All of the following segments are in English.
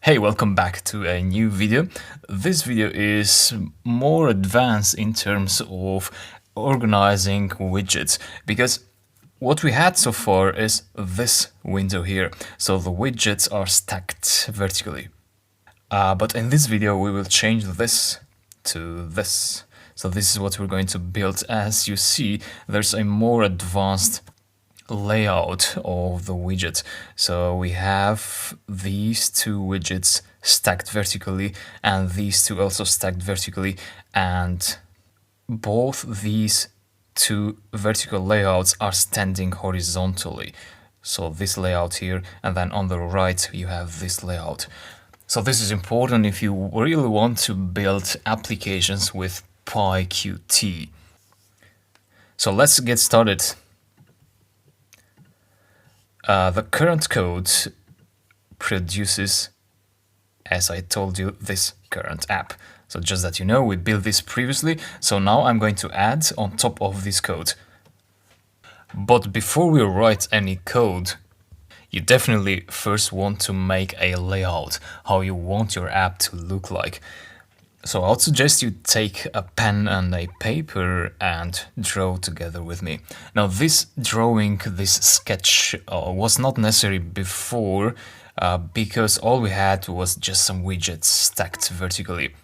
Hey, welcome back to a new video. This video is more advanced in terms of organizing widgets, because what we had so far is this window here. So the widgets are stacked vertically. But in this video, we will change this to this. So this is what we're going to build. As you see, there's a more advanced layout of the widget. So we have these two widgets stacked vertically and these two also stacked vertically, and both these two vertical layouts are standing horizontally. So this layout here, and then on the right you have this layout. So this is important if you really want to build applications with PyQt. So let's get started. The current code produces, as I told you, this current app. So just that you know, we built this previously. So now I'm going to add on top of this code. But before we write any code, you definitely first want to make a layout, how you want your app to look like. So I'll suggest you take a pen and a paper and draw together with me. Now this drawing, this sketch was not necessary before because all we had was just some widgets stacked vertically.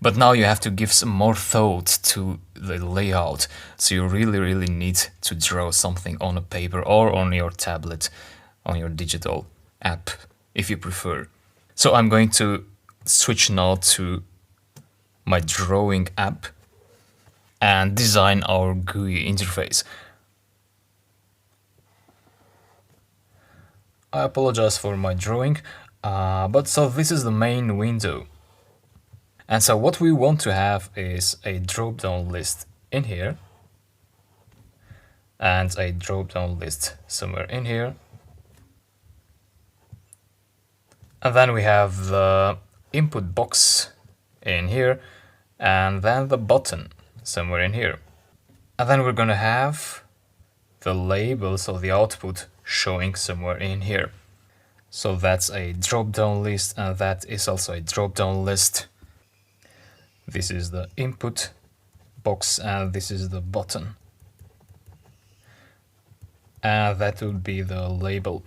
But now you have to give some more thought to the layout. So you really need to draw something on a paper or on your tablet, on your digital app, if you prefer. So I'm going to switch now to my drawing app and design our GUI interface. I apologize for my drawing, but so this is the main window. And so what we want to have is a drop-down list in here and a drop-down list somewhere in here. And then we have the input box in here, and then the button somewhere in here. And then we're going to have the label, so the output, showing somewhere in here. So that's a drop-down list, and that is also a drop-down list. This is the input box, and this is the button. And that would be the label.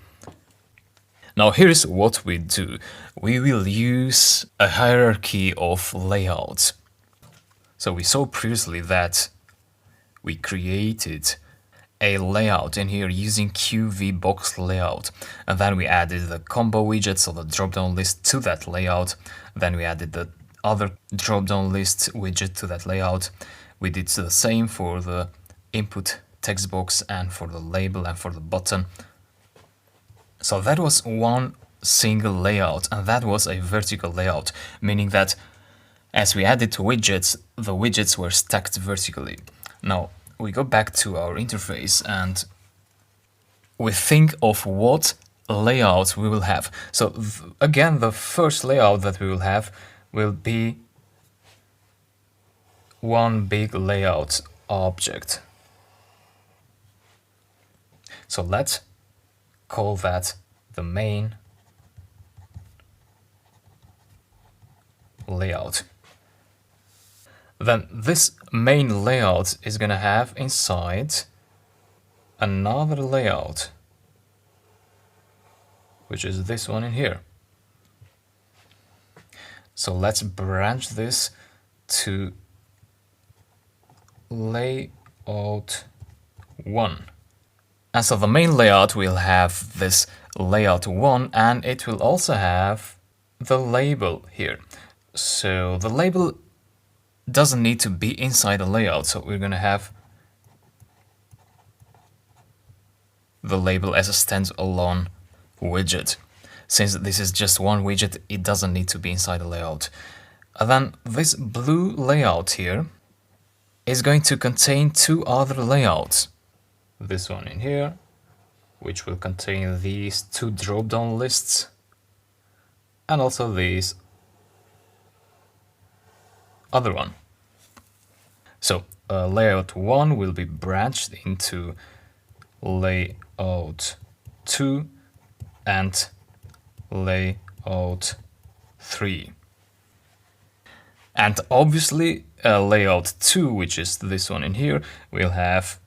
Now here's what we do. We will use a hierarchy of layouts. So we saw previously that we created a layout in here using QV box layout. And then we added the combo widget, so the drop-down list, to that layout. Then we added the other drop-down list widget to that layout. We did the same for the input text box and for the label and for the button. So that was one single layout, and that was a vertical layout, meaning that as we added widgets, the widgets were stacked vertically. Now we go back to our interface and we think of what layout we will have. So again, the first layout that we will have will be one big layout object. So let's call that the main layout. Then this main layout is going to have inside another layout, which is this one in here. So let's branch this to layout 1. And so the main layout will have this layout 1, and it will also have the label here. So the label doesn't need to be inside the layout, so we're going to have the label as a standalone widget. Since this is just one widget, it doesn't need to be inside the layout. And then this blue layout here is going to contain two other layouts. This one in here, which will contain these two drop-down lists, and also this other one. So layout 1 will be branched into layout 2 and layout layout 3. And obviously layout 2, which is this one in here, will have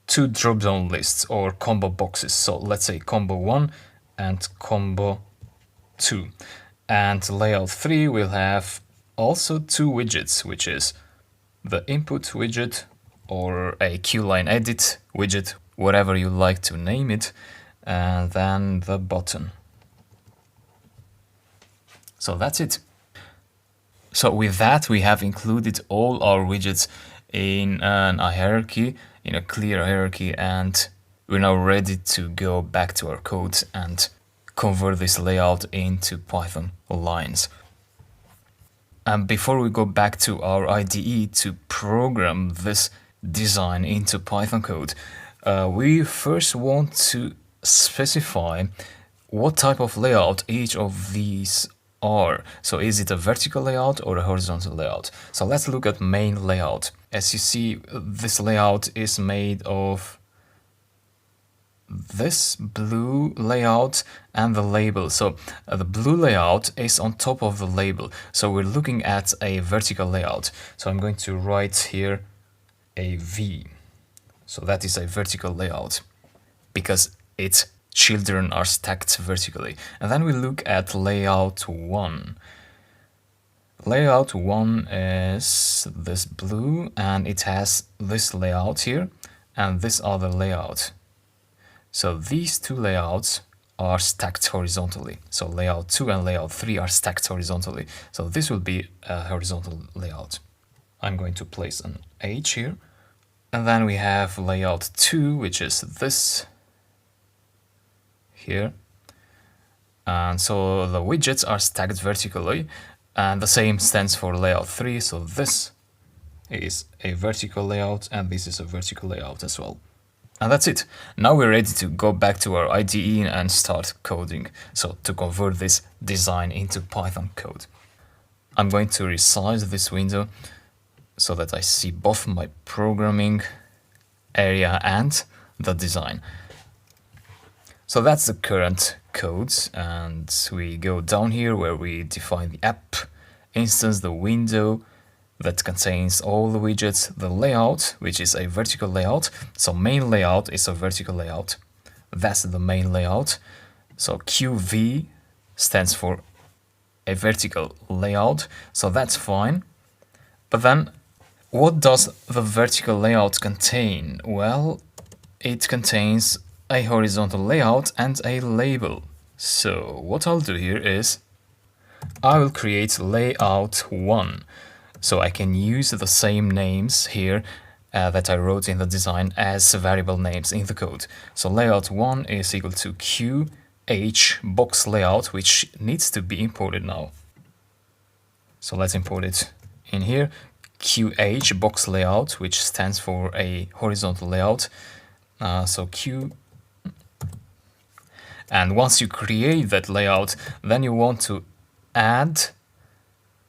2 drop-down lists or combo boxes. So let's say combo 1 and combo 2. And layout 3 will have also 2 widgets, which is the input widget or a QLine edit widget, whatever you like to name it, and then the button. So that's it. So with that, we have included all our widgets in a hierarchy, in a clear hierarchy, and we're now ready to go back to our code and convert this layout into Python lines. And before we go back to our IDE to program this design into Python code, we first want to specify what type of layout each of these are. So is it a vertical layout or a horizontal layout? So let's look at main layout. As you see, this layout is made of this blue layout and the label. So the blue layout is on top of the label. So we're looking at a vertical layout. So I'm going to write here a V. So that is a vertical layout because its children are stacked vertically. And then we look at layout 1. Layout 1 is this blue and it has this layout here and this other layout. So these 2 layouts are stacked horizontally. So layout 2 and layout 3 are stacked horizontally. So this will be a horizontal layout. I'm going to place an H here. And then we have layout 2, which is this here. And so the widgets are stacked vertically. And the same stands for layout 3. So this is a vertical layout and this is a vertical layout as well. And that's it. Now we're ready to go back to our IDE and start coding. So to convert this design into Python code. I'm going to resize this window so that I see both my programming area and the design. So that's the current code, and we go down here where we define the app instance, the window that contains all the widgets, the layout, which is a vertical layout. So main layout is a vertical layout. That's the main layout. So QV stands for a vertical layout. So that's fine. But then what does the vertical layout contain? Well, it contains a horizontal layout and a label. So what I'll do here is I will create layout 1. So I can use the same names here that I wrote in the design as variable names in the code. So layout 1 is equal to QH box layout, which needs to be imported now. So let's import it in here. QH box layout, which stands for a horizontal layout. So Q. And once you create that layout, then you want to add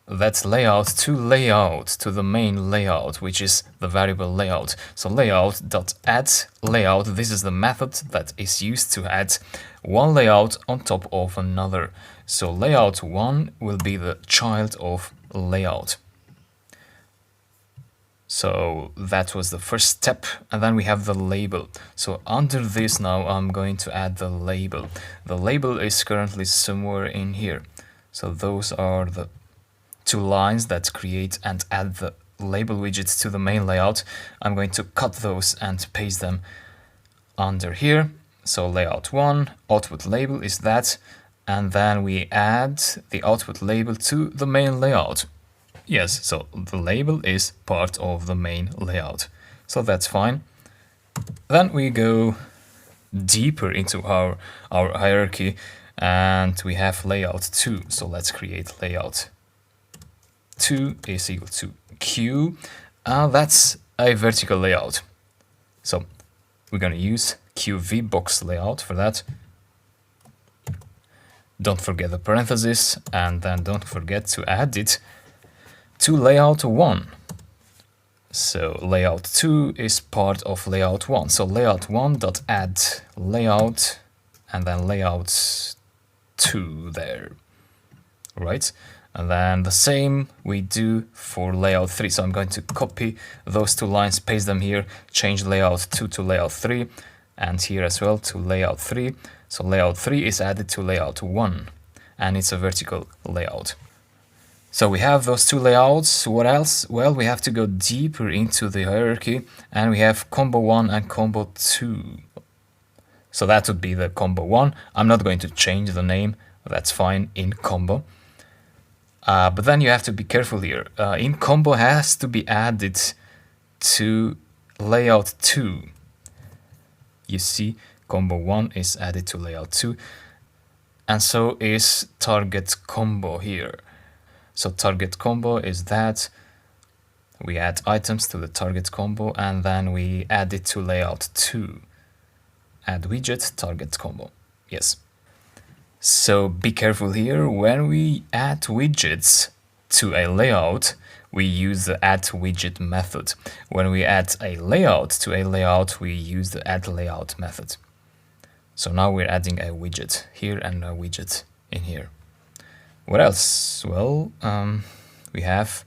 that layout to the main layout, which is the variable layout. So layout.add layout, this is the method that is used to add one layout on top of another. So layout 1 will be the child of layout. So that was the first step, and then we have the label. So under this now I'm going to add the label. The label is currently somewhere in here. So those are the 2 lines that create and add the label widgets to the main layout. I'm going to cut those and paste them under here. So layout 1, output label is that, and then we add the output label to the main layout. Yes, so the label is part of the main layout. So that's fine. Then we go deeper into our hierarchy and we have layout 2. So let's create layout 2 is equal to Q. That's a vertical layout. So we're going to use QV box layout for that. Don't forget the parenthesis, and then don't forget to add it to layout 1. So layout 2 is part of layout 1. So layout 1.add layout and then layout 2 there, right? And then the same we do for layout 3. So I'm going to copy those two lines, paste them here, change layout 2 to layout 3, and here as well to layout 3. So layout 3 is added to layout 1, and it's a vertical layout. So we have those two layouts. What else? Well, we have to go deeper into the hierarchy, and we have combo 1 and combo 2. So that would be the combo 1. I'm not going to change the name. That's fine in combo. But then you have to be careful here. In combo has to be added to layout 2. You see, combo 1 is added to layout 2. And so is target combo here. So target combo is that we add items to the target combo and then we add it to layout 2. Add widget target combo. Yes. So be careful here. When we add widgets to a layout, we use the add widget method. When we add a layout to a layout, we use the add layout method. So now we're adding a widget here and a widget in here. What else? Well, we have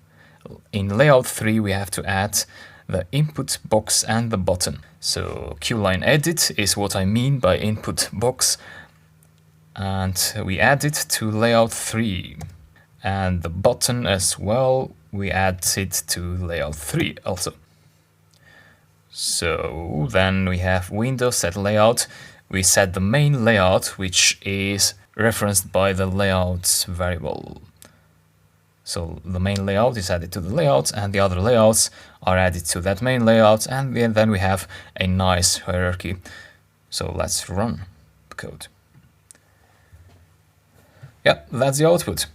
in layout 3, we have to add the input box and the button. So QLine edit is what I mean by input box. And we add it to layout 3. And the button as well, we add it to layout 3 also. So then we have Windows set layout. We set the main layout, which is referenced by the layouts variable. So the main layout is added to the layout, and the other layouts are added to that main layout, and then we have a nice hierarchy. So let's run the code. Yeah, that's the output.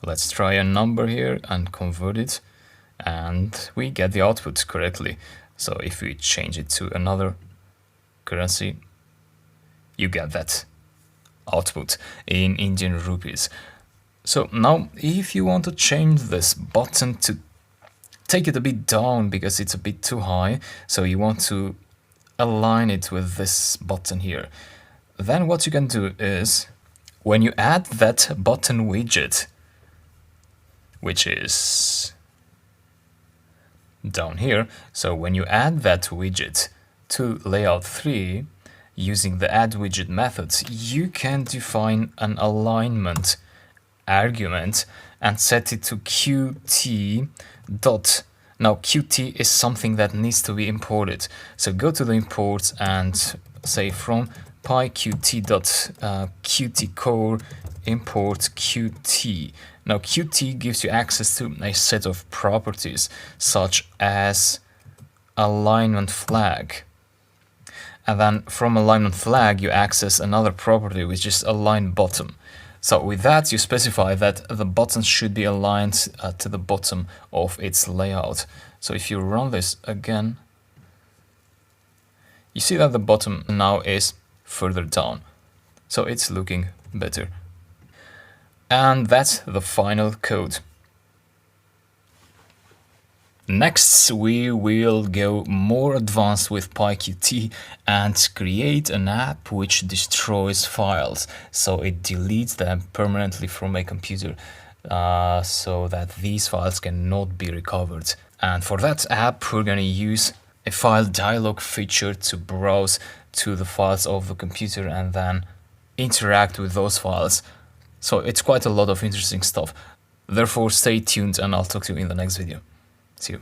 Let's try a number here and convert it, and we get the output correctly. So if we change it to another currency, you get that output in Indian rupees. So now if you want to change this button to take it a bit down because it's a bit too high, so you want to align it with this button here, then what you can do is when you add that button widget, which is down here, so when you add that widget to layout 3 using the add widget methods, you can define an alignment argument and set it to qt dot. Now qt is something that needs to be imported, so go to the import and say from pyqt.qt core import qt. Now qt gives you access to a set of properties such as alignment flag, and then from alignment flag you access another property which is align bottom. So with that you specify that the button should be aligned to the bottom of its layout. So if you run this again, you see that the bottom now is further down, so it's looking better. And that's the final code. Next, we will go more advanced with PyQt and create an app which destroys files. So it deletes them permanently from a computer so that these files cannot be recovered. And for that app, we're going to use a file dialog feature to browse to the files of the computer and then interact with those files. So it's quite a lot of interesting stuff. Therefore, stay tuned and I'll talk to you in the next video. See you.